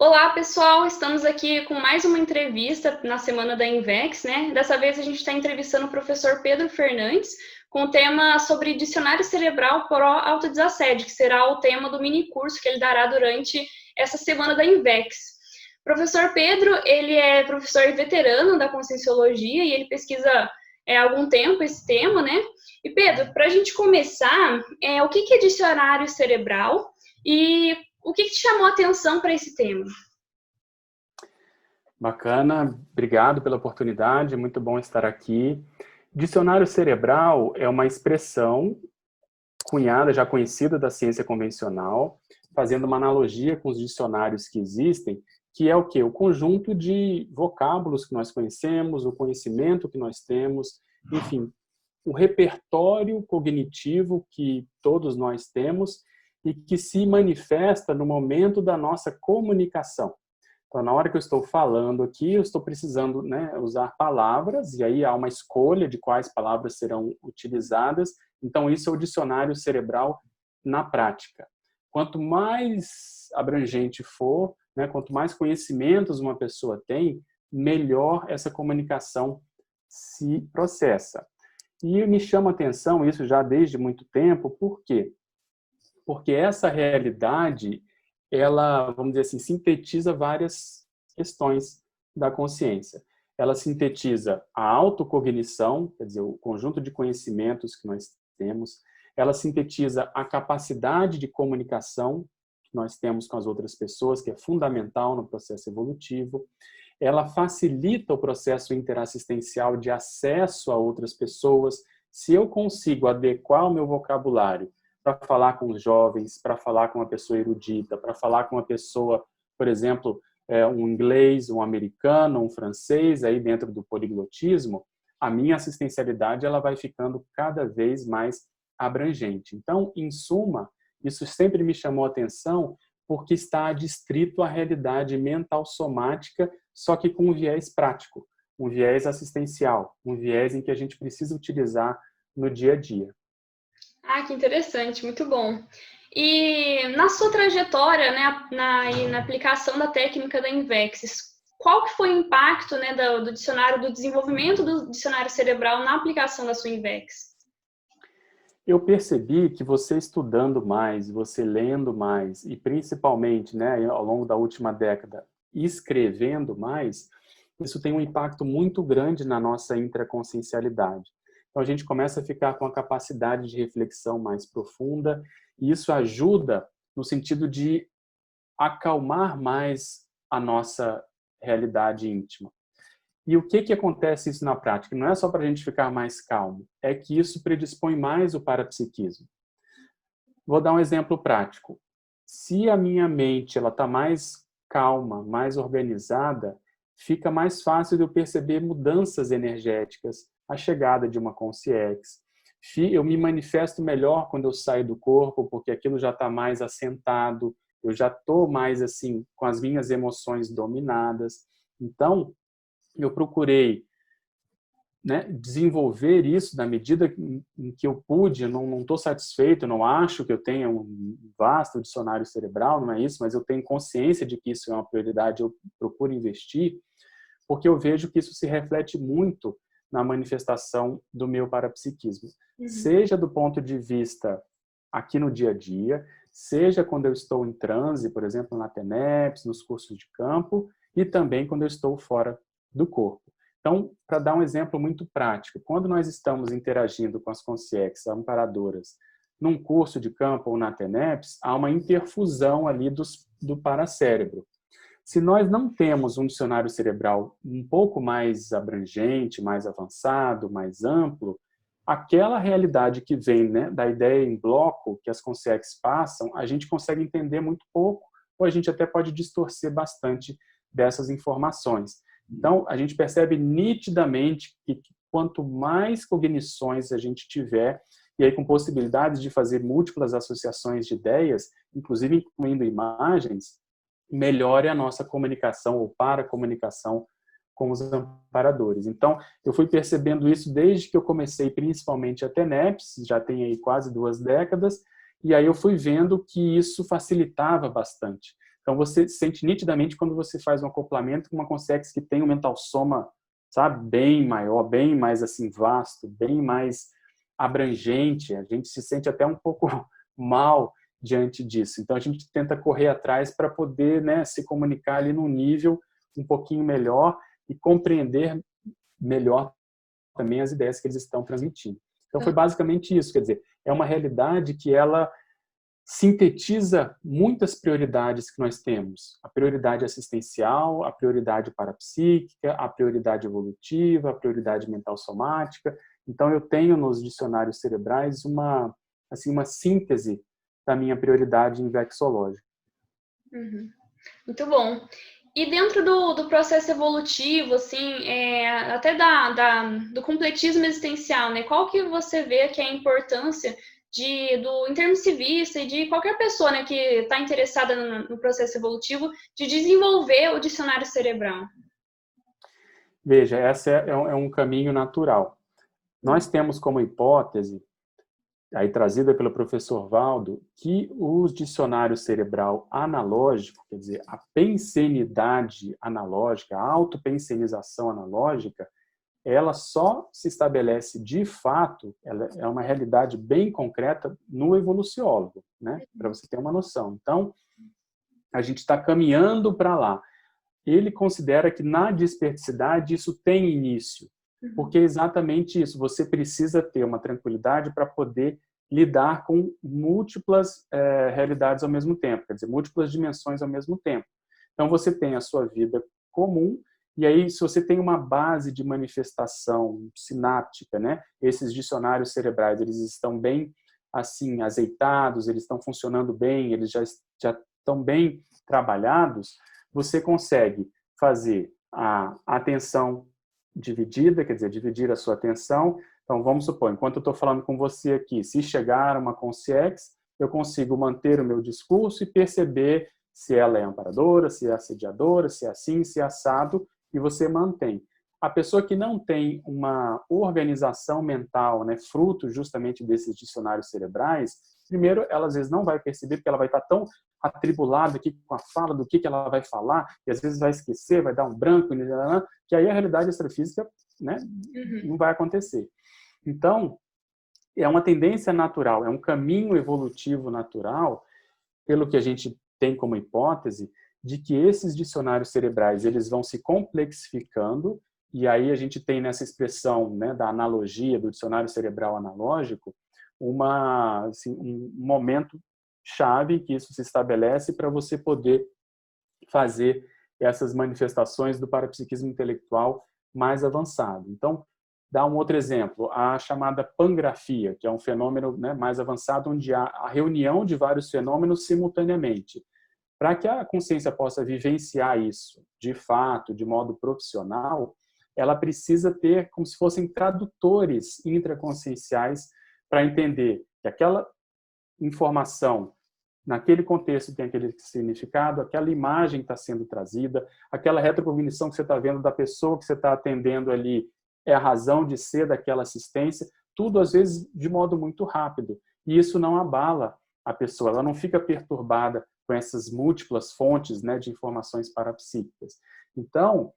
Olá, pessoal! Estamos aqui com mais uma entrevista na semana da Invex, né? Dessa vez a gente está entrevistando o professor Pedro Fernandes com o tema sobre dicionário cerebral pró-autodesassédio, que será o tema do mini curso que ele dará durante essa semana da Invex. O professor Pedro, ele é professor veterano da Conscienciologia e ele pesquisa há algum tempo esse tema, né? E Pedro, para a gente começar, o que é dicionário cerebral e o que te chamou a atenção para esse tema? Bacana, obrigado pela oportunidade, muito bom estar aqui. Dicionário cerebral é uma expressão cunhada, já conhecida da ciência convencional, fazendo uma analogia com os dicionários que existem, que é o quê? O conjunto de vocábulos que nós conhecemos, o conhecimento que nós temos, enfim, o repertório cognitivo que todos nós temos e que se manifesta no momento da nossa comunicação. Então, na hora que eu estou falando aqui, eu estou precisando, usar palavras, e aí há uma escolha de quais palavras serão utilizadas. Então, isso é o dicionário cerebral na prática. Quanto mais abrangente for, quanto mais conhecimentos uma pessoa tem, melhor essa comunicação se processa. E me chama a atenção isso já desde muito tempo, por quê? Porque essa realidade, ela, vamos dizer assim, sintetiza várias questões da consciência. Ela sintetiza a autocognição, quer dizer, o conjunto de conhecimentos que nós temos. Ela sintetiza a capacidade de comunicação que nós temos com as outras pessoas, que é fundamental no processo evolutivo. Ela facilita o processo interassistencial de acesso a outras pessoas. Se eu consigo adequar o meu vocabulário para falar com os jovens, para falar com uma pessoa erudita, para falar com uma pessoa, por exemplo, um inglês, um americano, um francês, aí dentro do poliglotismo, a minha assistencialidade ela vai ficando cada vez mais abrangente. Então, em suma, isso sempre me chamou a atenção porque está adstrito à realidade mental somática, só que com um viés prático, um viés assistencial, um viés em que a gente precisa utilizar no dia a dia. Ah, que interessante, muito bom. E na sua trajetória, na aplicação da técnica da Invex, qual que foi o impacto, do dicionário, do desenvolvimento do dicionário cerebral na aplicação da sua Invex? Eu percebi que você estudando mais, você lendo mais e principalmente, ao longo da última década, escrevendo mais, isso tem um impacto muito grande na nossa intraconsciencialidade. Então a gente começa a ficar com a capacidade de reflexão mais profunda e isso ajuda no sentido de acalmar mais a nossa realidade íntima. E o que acontece isso na prática? Não é só para a gente ficar mais calmo, é que isso predispõe mais o parapsiquismo. Vou dar um exemplo prático. Se a minha mente está mais calma, mais organizada, fica mais fácil de eu perceber mudanças energéticas, a chegada de uma consciência. Eu me manifesto melhor quando eu saio do corpo, porque aquilo já está mais assentado, eu já estou mais assim, com as minhas emoções dominadas. Então, eu procurei desenvolver isso na medida em que eu pude. Eu não estou satisfeito, eu não acho que eu tenha um vasto dicionário cerebral, não é isso, mas eu tenho consciência de que isso é uma prioridade, eu procuro investir, porque eu vejo que isso se reflete muito na manifestação do meu parapsiquismo. Seja do ponto de vista aqui no dia a dia, seja quando eu estou em transe, por exemplo, na TENEPS, nos cursos de campo, e também quando eu estou fora do corpo. Então, para dar um exemplo muito prático, quando nós estamos interagindo com as consciências amparadoras num curso de campo ou na TENEPS, há uma interfusão ali do paracérebro. Se nós não temos um dicionário cerebral um pouco mais abrangente, mais avançado, mais amplo, aquela realidade que vem da ideia em bloco que as consciências passam, a gente consegue entender muito pouco, ou a gente até pode distorcer bastante dessas informações. Então, a gente percebe nitidamente que quanto mais cognições a gente tiver, e aí com possibilidades de fazer múltiplas associações de ideias, inclusive incluindo imagens, melhore a nossa comunicação ou paracomunicação com os amparadores. Então, eu fui percebendo isso desde que eu comecei principalmente a TENEPS, já tem aí quase 2 décadas, e aí eu fui vendo que isso facilitava bastante. Então, você sente nitidamente quando você faz um acoplamento com uma consex que tem um mental soma, sabe, bem maior, bem mais assim vasto, bem mais abrangente. A gente se sente até um pouco mal diante disso. Então, a gente tenta correr atrás para poder, né, se comunicar ali num nível um pouquinho melhor e compreender melhor também as ideias que eles estão transmitindo. Então, foi basicamente isso. Quer dizer, é uma realidade que ela sintetiza muitas prioridades que nós temos. A prioridade assistencial, a prioridade parapsíquica, a prioridade evolutiva, a prioridade mental somática. Então, eu tenho nos dicionários cerebrais uma síntese da minha prioridade invexológica. Uhum. Muito bom. E dentro do processo evolutivo, assim, até do completismo existencial, né? Qual que você vê que é a importância do intermissivista e de qualquer pessoa, né, que está interessada no processo evolutivo, de desenvolver o dicionário cerebral? Veja, esse é um caminho natural. Nós temos como hipótese, aí trazida pelo professor Valdo, que o dicionário cerebral analógico, quer dizer, a pensenidade analógica, a autopensenização analógica, ela só se estabelece de fato, ela é uma realidade bem concreta no evoluciólogo, né? Para você ter uma noção. Então, a gente está caminhando para lá. Ele considera que na desperticidade isso tem início, porque é exatamente isso, você precisa ter uma tranquilidade para poder lidar com múltiplas realidades ao mesmo tempo, quer dizer, múltiplas dimensões ao mesmo tempo. Então, você tem a sua vida comum, e aí, se você tem uma base de manifestação sináptica, né? Esses dicionários cerebrais, eles estão bem, assim, azeitados, eles estão funcionando bem, eles já estão bem trabalhados, você consegue fazer a atenção dividida, quer dizer, dividir a sua atenção. Então, vamos supor, enquanto eu estou falando com você aqui, se chegar uma consciência, eu consigo manter o meu discurso e perceber se ela é amparadora, se é assediadora, se é assim, se é assado, e você mantém. A pessoa que não tem uma organização mental, né, fruto justamente desses dicionários cerebrais, primeiro, ela às vezes não vai perceber, porque ela vai estar tão atribulada aqui com a fala do que ela vai falar, e às vezes vai esquecer, vai dar um branco, que aí a realidade extrafísica, né, não vai acontecer. Então, é uma tendência natural, é um caminho evolutivo natural, pelo que a gente tem como hipótese, de que esses dicionários cerebrais eles vão se complexificando, e aí a gente tem nessa expressão, né, da analogia, do dicionário cerebral analógico, um momento chave em que isso se estabelece para você poder fazer essas manifestações do parapsiquismo intelectual mais avançado. Então, dá um outro exemplo, a chamada pangrafia, que é um fenômeno, né, mais avançado, onde há a reunião de vários fenômenos simultaneamente. Para que a consciência possa vivenciar isso de fato, de modo profissional, ela precisa ter como se fossem tradutores intraconscienciais para entender que aquela informação, naquele contexto, tem aquele significado, aquela imagem está sendo trazida, aquela retrocognição que você está vendo da pessoa que você está atendendo ali é a razão de ser daquela assistência, tudo às vezes de modo muito rápido. E isso não abala a pessoa, ela não fica perturbada com essas múltiplas fontes, né, de informações parapsíquicas. Então,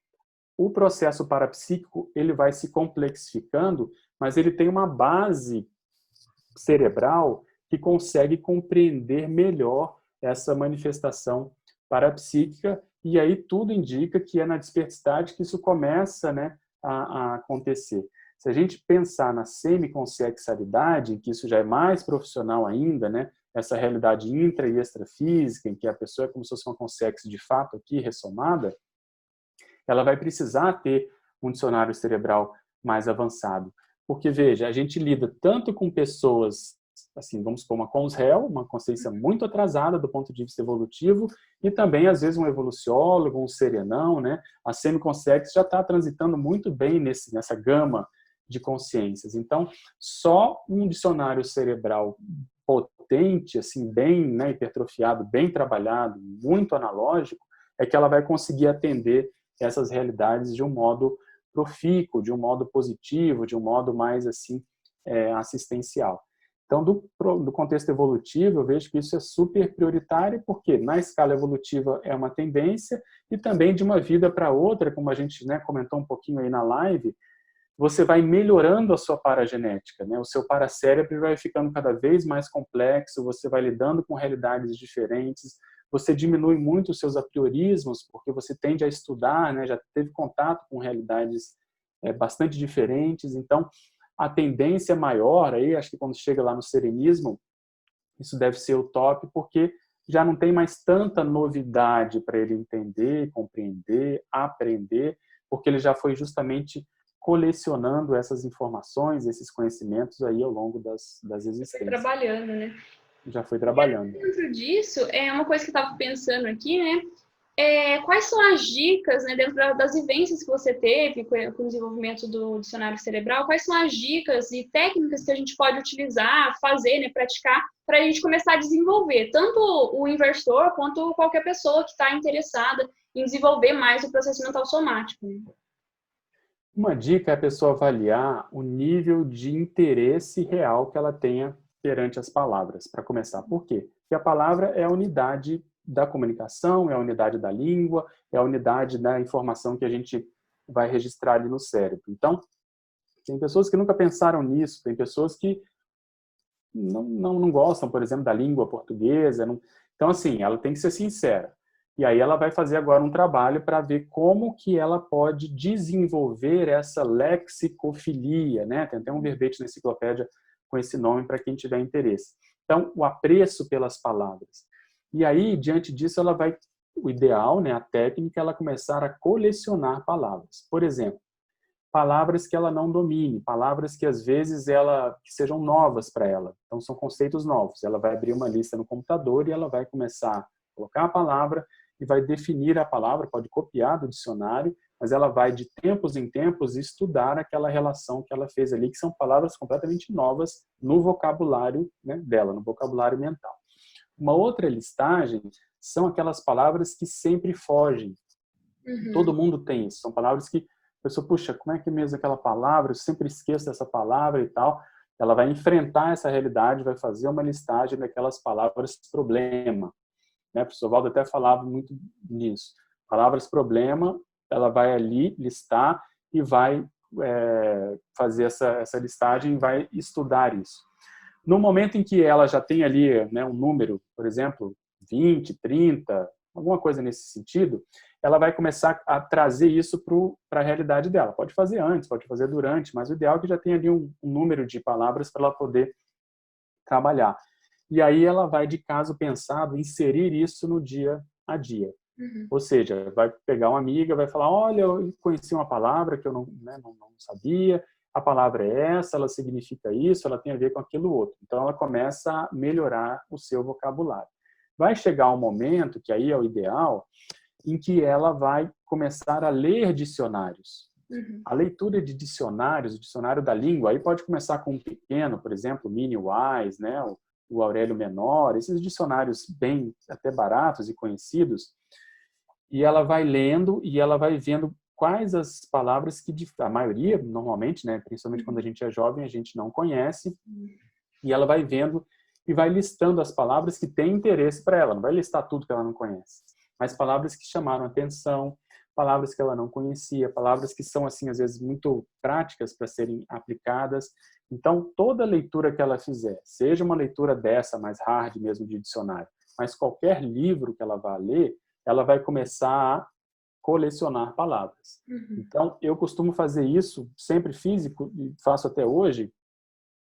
o processo parapsíquico ele vai se complexificando, mas ele tem uma base cerebral que consegue compreender melhor essa manifestação parapsíquica, e aí tudo indica que é na desperticidade que isso começa, né, a acontecer. Se a gente pensar na semiconsciexualidade, que isso já é mais profissional ainda, né, essa realidade intra e extrafísica, em que a pessoa é como se fosse uma consciência de fato aqui, ressomada, ela vai precisar ter um dicionário cerebral mais avançado. Porque, veja, a gente lida tanto com pessoas, assim, vamos supor, uma consréu, uma consciência muito atrasada do ponto de vista evolutivo, e também, às vezes, um evoluciólogo, um serenão, né? A semiconsciência já está transitando muito bem nessa gama de consciências. Então, só um dicionário cerebral potente, assim, bem, né, hipertrofiado, bem trabalhado, muito analógico, é que ela vai conseguir atender essas realidades de um modo profícuo, de um modo positivo, de um modo mais assim assistencial. Então, do contexto evolutivo, eu vejo que isso é super prioritário, porque na escala evolutiva é uma tendência, e também de uma vida para outra, como a gente, né, comentou um pouquinho aí na live, você vai melhorando a sua paragenética, né? O seu paracérebro vai ficando cada vez mais complexo, você vai lidando com realidades diferentes, você diminui muito os seus apriorismos, porque você tende a estudar, né? Já teve contato com realidades bastante diferentes, então a tendência maior, aí acho que quando chega lá no serenismo, isso deve ser o top, porque já não tem mais tanta novidade para ele entender, compreender, aprender, porque ele já foi justamente colecionando essas informações, esses conhecimentos aí ao longo das existências. Foi trabalhando, né? Já foi trabalhando. Dentro disso, é uma coisa que eu estava pensando aqui, né? Quais são as dicas, né, dentro das vivências que você teve com o desenvolvimento do dicionário cerebral, quais são as dicas e técnicas que a gente pode utilizar, fazer, né, praticar, para a gente começar a desenvolver, tanto o inversor quanto qualquer pessoa que está interessada em desenvolver mais o processo mental somático, né? Uma dica é a pessoa avaliar o nível de interesse real que ela tenha perante as palavras, para começar. Por quê? Porque a palavra é a unidade da comunicação, é a unidade da língua, é a unidade da informação que a gente vai registrar ali no cérebro. Então, tem pessoas que nunca pensaram nisso, tem pessoas que não gostam, por exemplo, da língua portuguesa. Não... Então, assim, ela tem que ser sincera. E aí ela vai fazer agora um trabalho para ver como que ela pode desenvolver essa lexicofilia, né? Tem até um verbete na enciclopédia com esse nome para quem tiver interesse. Então, o apreço pelas palavras. E aí, diante disso, ela vai, o ideal, né, a técnica, é ela começar a colecionar palavras. Por exemplo, palavras que ela não domine, palavras que às vezes que sejam novas para ela. Então, são conceitos novos. Ela vai abrir uma lista no computador e ela vai começar a colocar a palavra e vai definir a palavra, pode copiar do dicionário, mas ela vai de tempos em tempos estudar aquela relação que ela fez ali, que são palavras completamente novas no vocabulário, né, dela, no vocabulário mental. Uma outra listagem são aquelas palavras que sempre fogem. Uhum. Todo mundo tem isso. São palavras que a pessoa, puxa, como é que é mesmo aquela palavra? Eu sempre esqueço dessa palavra e tal. Ela vai enfrentar essa realidade, vai fazer uma listagem daquelas palavras problema. Né? O professor Valdo até falava muito nisso. Palavras problema, ela vai ali listar e vai fazer essa listagem e vai estudar isso. No momento em que ela já tem ali, né, um número, por exemplo, 20, 30, alguma coisa nesse sentido, ela vai começar a trazer isso para a realidade dela. Pode fazer antes, pode fazer durante, mas o ideal é que já tenha ali um número de palavras para ela poder trabalhar. E aí ela vai, de caso pensado, inserir isso no dia a dia. Uhum. Ou seja, vai pegar uma amiga, vai falar, olha, eu conheci uma palavra que eu não sabia, a palavra é essa, ela significa isso, ela tem a ver com aquilo outro. Então, ela começa a melhorar o seu vocabulário. Vai chegar um momento, que aí é o ideal, em que ela vai começar a ler dicionários. Uhum. A leitura de dicionários, o dicionário da língua, aí pode começar com um pequeno, por exemplo, o Mini Wise, né, o Aurélio Menor, esses dicionários bem até baratos e conhecidos, e ela vai lendo e ela vai vendo quais as palavras que a maioria, normalmente, né, principalmente quando a gente é jovem, a gente não conhece, e ela vai vendo e vai listando as palavras que têm interesse para ela, não vai listar tudo que ela não conhece, mas palavras que chamaram atenção, palavras que ela não conhecia, palavras que são, assim, às vezes muito práticas para serem aplicadas. Então, toda leitura que ela fizer, seja uma leitura dessa, mais hard mesmo, de dicionário, mas qualquer livro que ela vá ler, ela vai começar a colecionar palavras. Uhum. Então, eu costumo fazer isso, sempre físico, e faço até hoje,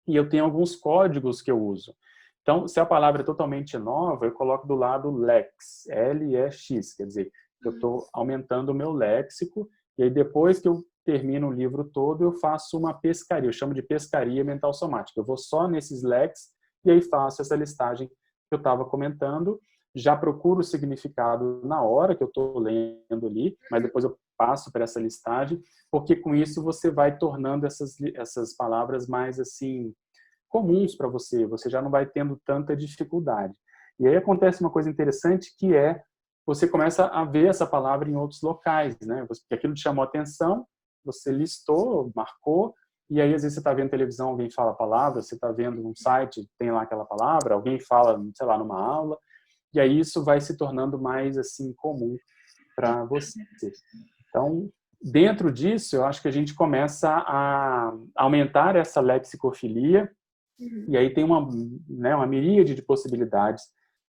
e eu tenho alguns códigos que eu uso. Então, se a palavra é totalmente nova, eu coloco do lado lex, L-E-X, quer dizer, eu estou aumentando o meu léxico, e aí depois que eu termino o livro todo, eu faço uma pescaria, eu chamo de pescaria mental somática. Eu vou só nesses lex, e aí faço essa listagem que eu estava comentando, já procuro o significado na hora que eu estou lendo ali, mas depois eu passo para essa listagem, porque com isso você vai tornando essas palavras mais assim comuns para você, você já não vai tendo tanta dificuldade. E aí acontece uma coisa interessante que é, você começa a ver essa palavra em outros locais, né? Porque aquilo te chamou a atenção, você listou, marcou, e aí às vezes você está vendo televisão, alguém fala a palavra, você está vendo um site, tem lá aquela palavra, alguém fala, sei lá, numa aula, e aí isso vai se tornando mais assim comum para você. Então, dentro disso, eu acho que a gente começa a aumentar essa lexicofilia, e aí tem uma miríade de possibilidades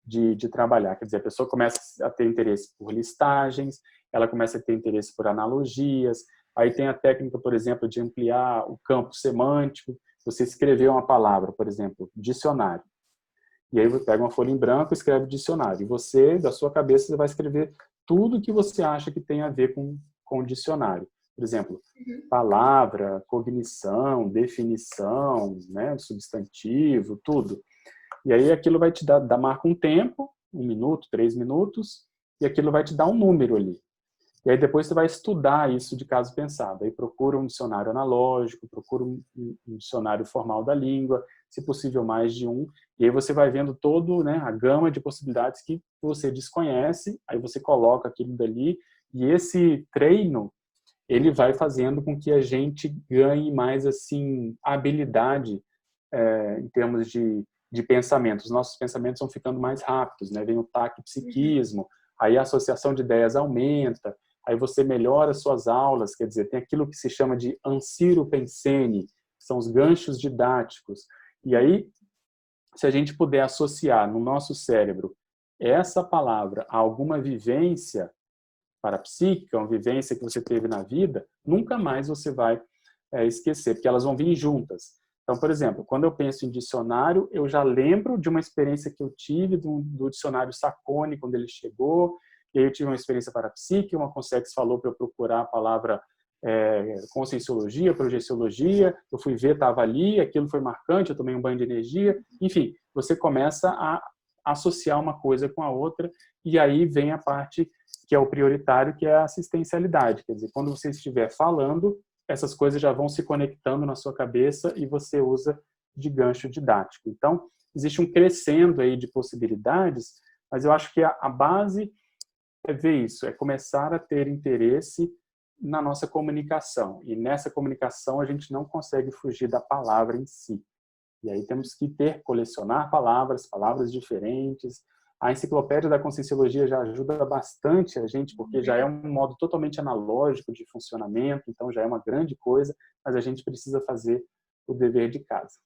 de trabalhar. Quer dizer, a pessoa começa a ter interesse por listagens, ela começa a ter interesse por analogias, aí tem a técnica, por exemplo, de ampliar o campo semântico. Você escreveu uma palavra, por exemplo, dicionário. E aí você pega uma folha em branco e escreve dicionário. E você, da sua cabeça, você vai escrever tudo que você acha que tem a ver com o dicionário. Por exemplo, palavra, cognição, definição, né, substantivo, tudo. E aí aquilo vai te dar marca um tempo, 1 minuto, 3 minutos, e aquilo vai te dar um número ali. E aí depois você vai estudar isso de caso pensado. Aí procura um dicionário analógico, procura um dicionário formal da língua, se possível mais de um. E aí você vai vendo todo, né, a gama de possibilidades que você desconhece, aí você coloca aquilo dali, e esse treino, ele vai fazendo com que a gente ganhe mais assim habilidade em termos de pensamento. Os nossos pensamentos vão ficando mais rápidos, né? Vem o taquipsiquismo, aí a associação de ideias aumenta, aí você melhora suas aulas, quer dizer, tem aquilo que se chama de ansiro pensene, que são os ganchos didáticos. E aí, se a gente puder associar no nosso cérebro essa palavra a alguma vivência parapsíquica, uma vivência que você teve na vida, nunca mais você vai esquecer, porque elas vão vir juntas. Então, por exemplo, quando eu penso em dicionário, eu já lembro de uma experiência que eu tive do dicionário Saconi, quando ele chegou, e aí eu tive uma experiência parapsíquica, uma consex falou para eu procurar a palavra conscienciologia, projeciologia, eu fui ver, estava ali, aquilo foi marcante, eu tomei um banho de energia, enfim, você começa a associar uma coisa com a outra, e aí vem a parte que é o prioritário, que é a assistencialidade, quer dizer, quando você estiver falando, essas coisas já vão se conectando na sua cabeça e você usa de gancho didático. Então, existe um crescendo aí de possibilidades, mas eu acho que a base é ver isso, é começar a ter interesse na nossa comunicação. E nessa comunicação a gente não consegue fugir da palavra em si. E aí temos que colecionar palavras diferentes. A enciclopédia da Conscienciologia já ajuda bastante a gente, porque já é um modo totalmente analógico de funcionamento, então já é uma grande coisa, mas a gente precisa fazer o dever de casa.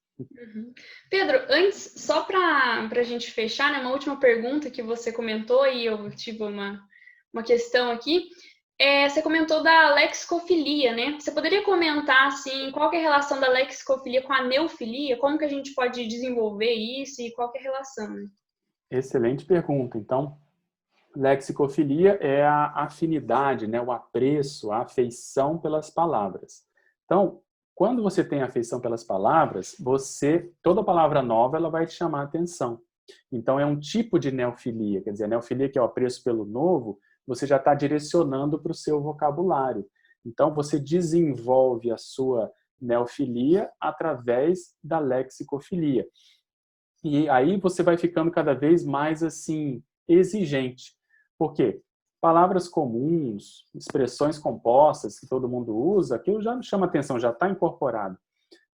Pedro, antes, só para a gente fechar, né, uma última pergunta que você comentou, e eu tive uma questão aqui. Você comentou da lexicofilia, né? Você poderia comentar, assim, qual que é a relação da lexicofilia com a neofilia? Como que a gente pode desenvolver isso e qual que é a relação? Né? Excelente pergunta. Então, lexicofilia é a afinidade, né, o apreço, a afeição pelas palavras. Então, quando você tem afeição pelas palavras, toda palavra nova ela vai te chamar a atenção. Então, é um tipo de neofilia, quer dizer, a neofilia, que é o apreço pelo novo, você já está direcionando para o seu vocabulário. Então, você desenvolve a sua neofilia através da lexicofilia. E aí você vai ficando cada vez mais assim exigente. Por quê? Palavras comuns, expressões compostas que todo mundo usa, aquilo já chama atenção, já está incorporado.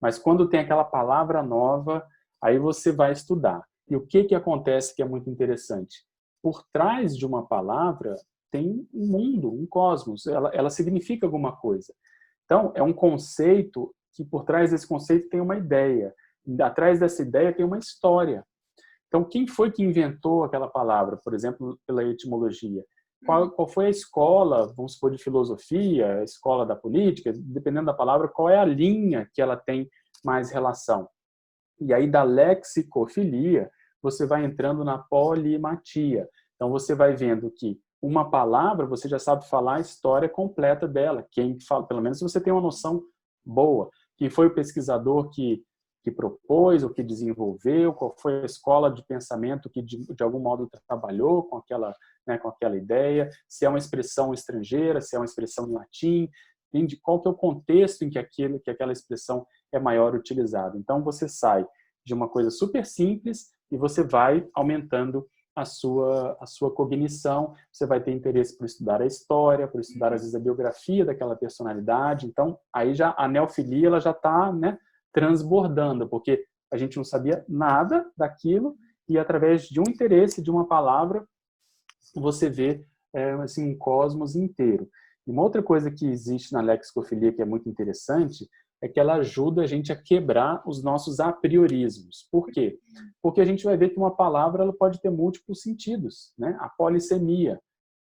Mas quando tem aquela palavra nova, aí você vai estudar. E o que acontece que é muito interessante? Por trás de uma palavra tem um mundo, um cosmos, ela significa alguma coisa. Então, é um conceito que por trás desse conceito tem uma ideia. Atrás dessa ideia tem uma história. Então, quem foi que inventou aquela palavra, por exemplo, pela etimologia? Qual foi a escola, vamos supor, de filosofia, a escola da política, dependendo da palavra, qual é a linha que ela tem mais relação? E aí, da lexicofilia, você vai entrando na polimatia. Então, você vai vendo que uma palavra, você já sabe falar a história completa dela. Quem fala, pelo menos você tem uma noção boa. Quem foi o pesquisador que propôs, ou que desenvolveu, qual foi a escola de pensamento que de algum modo trabalhou com aquela ideia, se é uma expressão estrangeira, se é uma expressão em latim, de qual que é o contexto em que aquela expressão é maior utilizada. Então, você sai de uma coisa super simples e você vai aumentando a sua cognição, você vai ter interesse por estudar a história, por estudar, às vezes, a biografia daquela personalidade. Então, aí já a neofilia ela já está, né, transbordando, porque a gente não sabia nada daquilo e, através de um interesse, de uma palavra, você vê assim, um cosmos inteiro. E uma outra coisa que existe na lexicofilia que é muito interessante é que ela ajuda a gente a quebrar os nossos apriorismos. Por quê? Porque a gente vai ver que uma palavra ela pode ter múltiplos sentidos, né? A polissemia.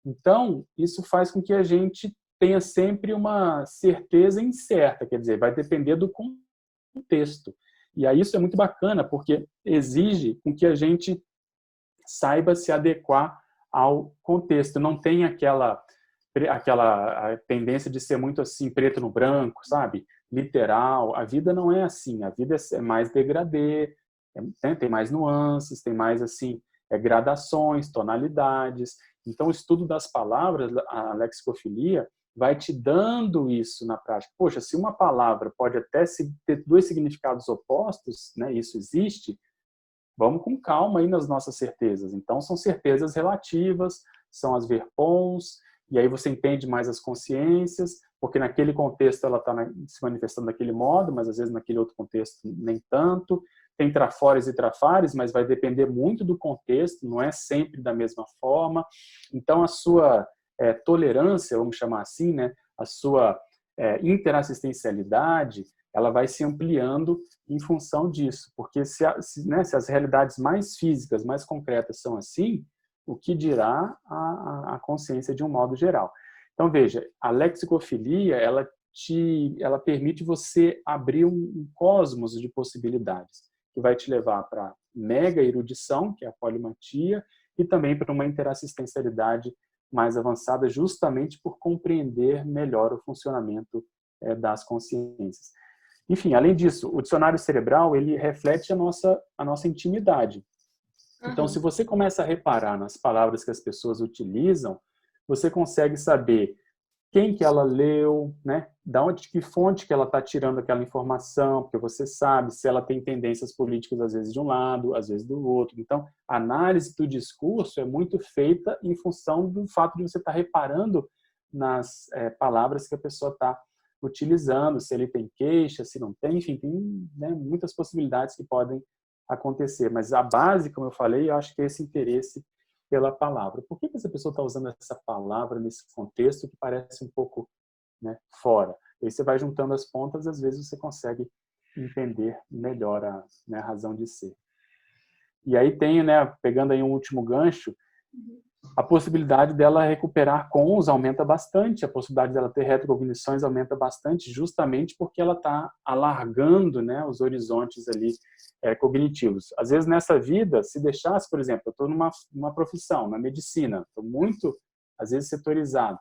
Então, isso faz com que a gente tenha sempre uma certeza incerta, quer dizer, vai depender do contexto. E aí isso é muito bacana, porque exige com que a gente saiba se adequar ao contexto. Não tem aquela tendência de ser muito assim, preto no branco, sabe? Literal. A vida não é assim. A vida é mais degradê, tem mais nuances, tem mais assim, gradações, tonalidades. Então, o estudo das palavras, a lexicofilia, vai te dando isso na prática. Poxa, se uma palavra pode até ter dois significados opostos, né? Isso existe. Vamos com calma aí nas nossas certezas. Então, são certezas relativas, são as verpons, e aí você entende mais as consciências, porque naquele contexto ela está se manifestando daquele modo, mas às vezes naquele outro contexto nem tanto. Tem trafores e trafares, mas vai depender muito do contexto, não é sempre da mesma forma. Então, a sua tolerância, vamos chamar assim, né? A sua interassistencialidade, ela vai se ampliando em função disso, porque se as realidades mais físicas, mais concretas são assim, o que dirá a consciência de um modo geral. Então, veja, a lexicofilia, ela permite você abrir um cosmos de possibilidades, que vai te levar para mega erudição, que é a polimatia, e também para uma interassistencialidade mais avançada, justamente por compreender melhor o funcionamento das consciências. Enfim, além disso, o dicionário cerebral, ele reflete a nossa intimidade. Então, se você começa a reparar nas palavras que as pessoas utilizam, você consegue saber quem que ela leu, né? De que fonte que ela está tirando aquela informação, porque você sabe se ela tem tendências políticas, às vezes de um lado, às vezes do outro. Então, a análise do discurso é muito feita em função do fato de você estar reparando nas palavras que a pessoa está utilizando, se ele tem queixa, se não tem, enfim, tem, né, muitas possibilidades que podem acontecer. Mas a base, como eu falei, eu acho que é esse interesse pela palavra. Por que essa pessoa está usando essa palavra nesse contexto que parece um pouco, né, fora? Aí você vai juntando as pontas, às vezes você consegue entender melhor a razão de ser. E aí tem, né, pegando aí um último gancho, a possibilidade dela recuperar cons aumenta bastante, a possibilidade dela ter retrocognições aumenta bastante, justamente porque ela está alargando, né, os horizontes ali cognitivos. Às vezes nessa vida, se deixasse, por exemplo, eu estou numa profissão, na medicina, estou muito, às vezes, setorizado,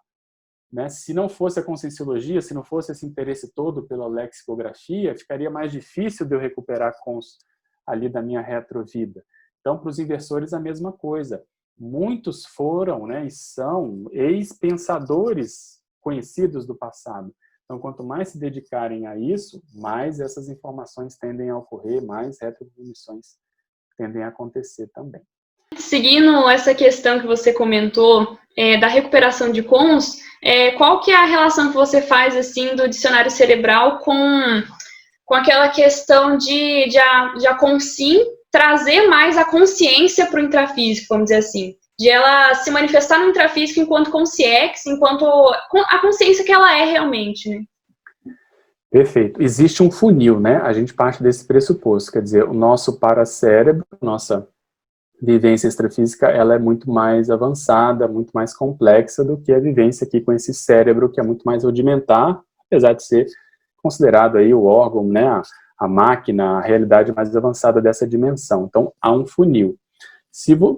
né? Se não fosse a conscienciologia, se não fosse esse interesse todo pela lexicografia, ficaria mais difícil de eu recuperar cons ali da minha retrovida. Então, para os inversores, a mesma coisa. Muitos foram, né, e são ex-pensadores conhecidos do passado. Então, quanto mais se dedicarem a isso, mais essas informações tendem a ocorrer, mais retrocognições tendem a acontecer também. Seguindo essa questão que você comentou da recuperação de cons, qual que é a relação que você faz assim do dicionário cerebral com aquela questão de a consim trazer mais a consciência para o intrafísico, vamos dizer assim, de ela se manifestar no intrafísico enquanto consciex, enquanto a consciência que ela é realmente, né? Perfeito. Existe um funil, né? A gente parte desse pressuposto, quer dizer, o nosso paracérebro, nossa vivência extrafísica, ela é muito mais avançada, muito mais complexa do que a vivência aqui com esse cérebro, que é muito mais rudimentar, apesar de ser considerado aí o órgão, né, a máquina, a realidade mais avançada dessa dimensão. Então, há um funil.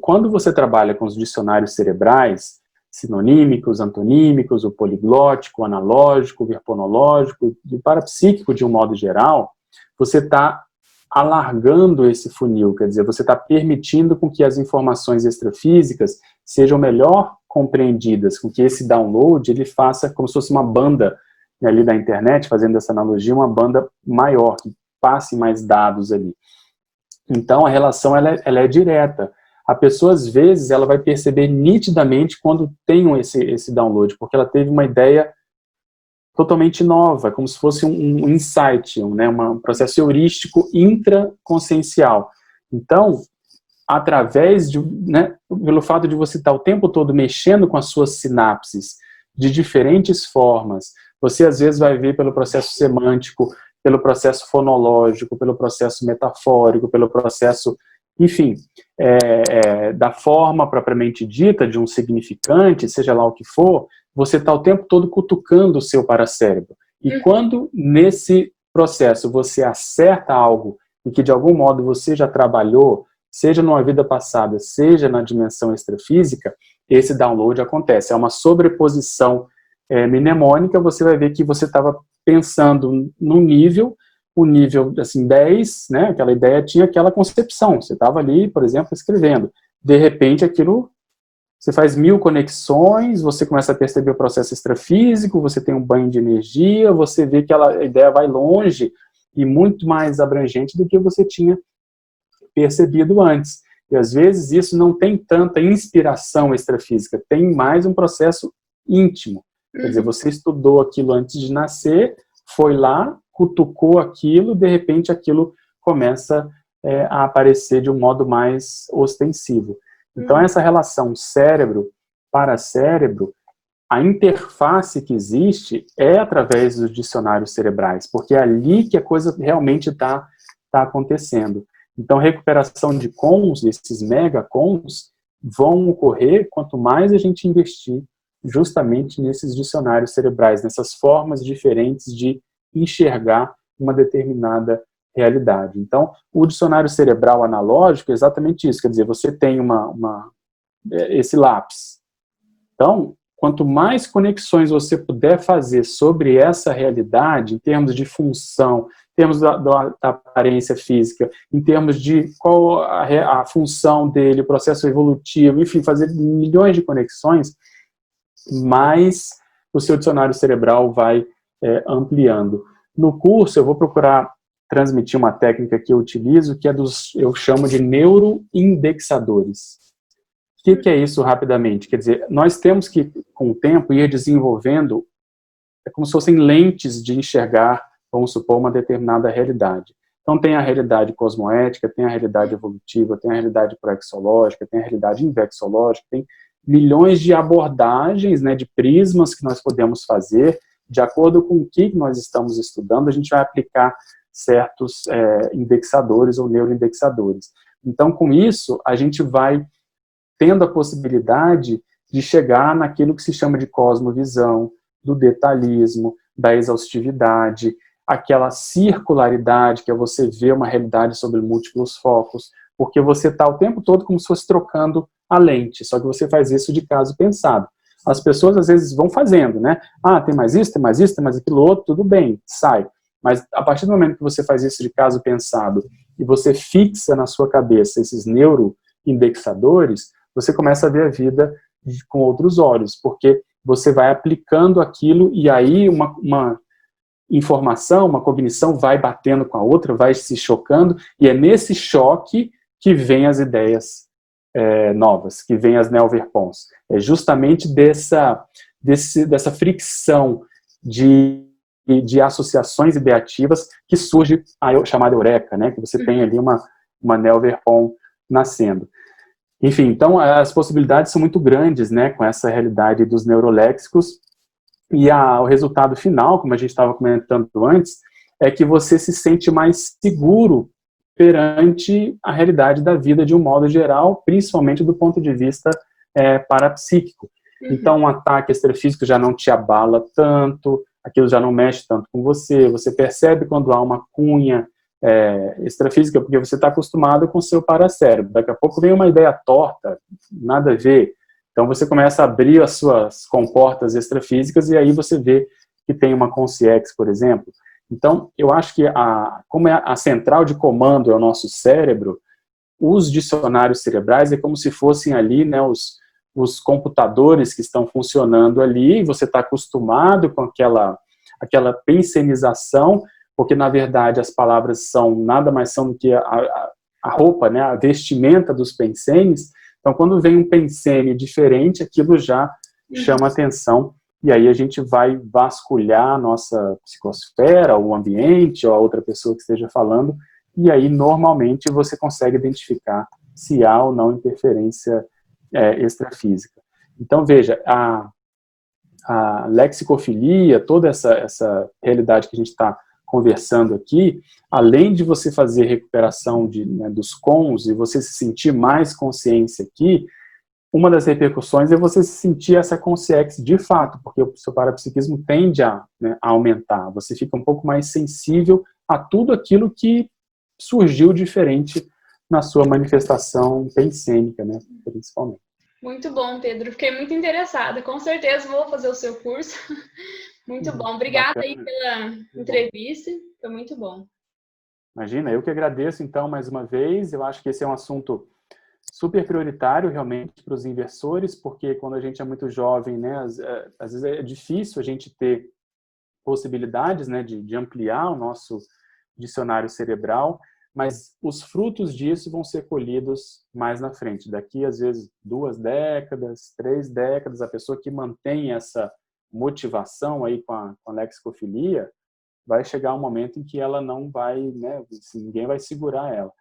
Quando você trabalha com os dicionários cerebrais, sinonímicos, antonímicos, o poliglótico, o analógico, o verponológico, e o parapsíquico de um modo geral, você está alargando esse funil, quer dizer, você está permitindo com que as informações extrafísicas sejam melhor compreendidas, com que esse download ele faça como se fosse uma banda, né, ali da internet, fazendo essa analogia, uma banda maior, que passe mais dados ali. Então, a relação ela é direta. a pessoa, às vezes, ela vai perceber nitidamente quando tem esse download, porque ela teve uma ideia totalmente nova, como se fosse um insight, um processo heurístico intraconsciencial. Então, através pelo fato de você estar o tempo todo mexendo com as suas sinapses de diferentes formas, você às vezes vai ver pelo processo semântico, pelo processo fonológico, pelo processo metafórico, pelo processo, enfim, da forma propriamente dita de um significante, seja lá o que for, você está o tempo todo cutucando o seu paracérebro. E quando nesse processo você acerta algo em que de algum modo você já trabalhou, seja numa vida passada, seja na dimensão extrafísica, esse download acontece. É uma sobreposição mnemônica, você vai ver que você estava pensando num nível, o nível assim, 10, né, aquela ideia tinha aquela concepção, você estava ali, por exemplo, escrevendo. De repente, aquilo, você faz 1000 conexões, você começa a perceber o processo extrafísico, você tem um banho de energia, você vê que a ideia vai longe e muito mais abrangente do que você tinha percebido antes. E às vezes isso não tem tanta inspiração extrafísica, tem mais um processo íntimo. Quer dizer, você estudou aquilo antes de nascer, foi lá, cutucou aquilo, de repente aquilo começa a aparecer de um modo mais ostensivo. Então essa relação cérebro-paracérebro, a interface que existe é através dos dicionários cerebrais, porque é ali que a coisa realmente está acontecendo. Então, recuperação de cons, esses megacons, vão ocorrer quanto mais a gente investir justamente nesses dicionários cerebrais, nessas formas diferentes de enxergar uma determinada realidade. Então, o dicionário cerebral analógico é exatamente isso, quer dizer, você tem esse lápis. Então, quanto mais conexões você puder fazer sobre essa realidade, em termos de função, em termos da aparência física, em termos de qual a função dele, o processo evolutivo, enfim, fazer milhões de conexões, mais o seu dicionário cerebral vai ampliando. No curso, eu vou procurar transmitir uma técnica que eu utilizo, que eu chamo de neuroindexadores. O que é isso, rapidamente? Quer dizer, nós temos que, com o tempo, ir desenvolvendo, como se fossem lentes de enxergar, vamos supor, uma determinada realidade. Então, tem a realidade cosmoética, tem a realidade evolutiva, tem a realidade proexológica, tem a realidade invexológica, tem milhões de abordagens, de prismas que nós podemos fazer, de acordo com o que nós estamos estudando, a gente vai aplicar certos indexadores ou neuroindexadores. Então, com isso, a gente vai tendo a possibilidade de chegar naquilo que se chama de cosmovisão, do detalhismo, da exaustividade, aquela circularidade, que é você ver uma realidade sobre múltiplos focos, porque você está o tempo todo como se fosse trocando a lente, só que você faz isso de caso pensado. As pessoas às vezes vão fazendo, tem mais isso, tem mais isso, tem mais aquilo outro, tudo bem, sai. Mas a partir do momento que você faz isso de caso pensado e você fixa na sua cabeça esses neuroindexadores, você começa a ver a vida com outros olhos, porque você vai aplicando aquilo e aí uma informação, uma cognição vai batendo com a outra, vai se chocando, e é nesse choque que vem as ideias novas, que vem as neoverpons. É justamente dessa fricção de associações ideativas que surge a chamada eureka, que você tem ali uma neoverpon nascendo. Enfim, então as possibilidades são muito grandes, com essa realidade dos neuroléxicos, e o resultado final, como a gente estava comentando antes, é que você se sente mais seguro perante a realidade da vida de um modo geral, principalmente do ponto de vista parapsíquico. Então, um ataque extrafísico já não te abala tanto, aquilo já não mexe tanto com você, você percebe quando há uma cunha extrafísica, porque você está acostumado com o seu paracérebro. Daqui a pouco vem uma ideia torta, nada a ver. Então você começa a abrir as suas comportas extrafísicas e aí você vê que tem uma consciex, por exemplo. Então, eu acho que como a central de comando é o nosso cérebro, os dicionários cerebrais é como se fossem ali, os computadores que estão funcionando ali, e você está acostumado com aquela pensenização, porque, na verdade, as palavras nada mais são do que a roupa, né, a vestimenta dos pensemes. Então, quando vem um penseme diferente, aquilo já chama atenção, e aí a gente vai vasculhar a nossa psicosfera, o ambiente, ou a outra pessoa que esteja falando, e aí, normalmente, você consegue identificar se há ou não interferência extrafísica. Então, veja, a lexicofilia, toda essa realidade que a gente está conversando aqui, além de você fazer recuperação dos cons e você se sentir mais consciência aqui, uma das repercussões é você se sentir essa consciência de fato, porque o seu parapsiquismo tende a aumentar, você fica um pouco mais sensível a tudo aquilo que surgiu diferente na sua manifestação pensênica, né, principalmente. Muito bom, Pedro. Fiquei muito interessada. Com certeza vou fazer o seu curso. Muito bom. Obrigada aí pela entrevista. Foi muito bom. Imagina, eu que agradeço, então, mais uma vez. Eu acho que esse é um assunto super prioritário, realmente, para os inversores, porque quando a gente é muito jovem, né, às vezes é difícil a gente ter possibilidades, né, de ampliar o nosso dicionário cerebral, mas os frutos disso vão ser colhidos mais na frente. Daqui, às vezes, 2 décadas, 3 décadas, a pessoa que mantém essa motivação aí com a lexicofilia, vai chegar um momento em que ela não vai, né, ninguém vai segurar ela.